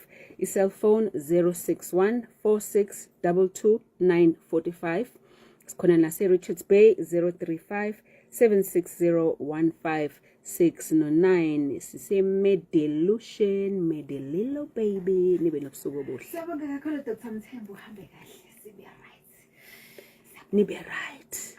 Cellphone 061 4622 945. Sikhona nase Richards Bay 035 760 156 sise Medilution Medililo baby. Nibe nobusuku obuhle. Siyabonga kakhulu Dr Mthembu, uhambe kahle, sibe right. Nibe right.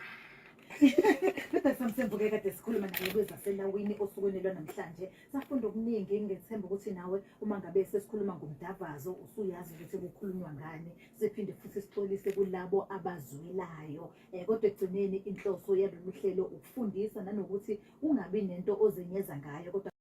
Dr Mthembu ke kade sikhuluma naye kwezasendaweni osukwini lwanamhlanje. Safunda okuningi, ngithemba ukuthi nawe uma ngabe sesikhuluma ngomdavazo usuyazi ukuthi kukhulunywa ngani. Siphinde futhi sixolise kulabo abazwelayo. Kodwa egcineni inhloso yalolu hlelo ukufundisa nanokuthi ungabi nento ozenyeza ngayo kodwa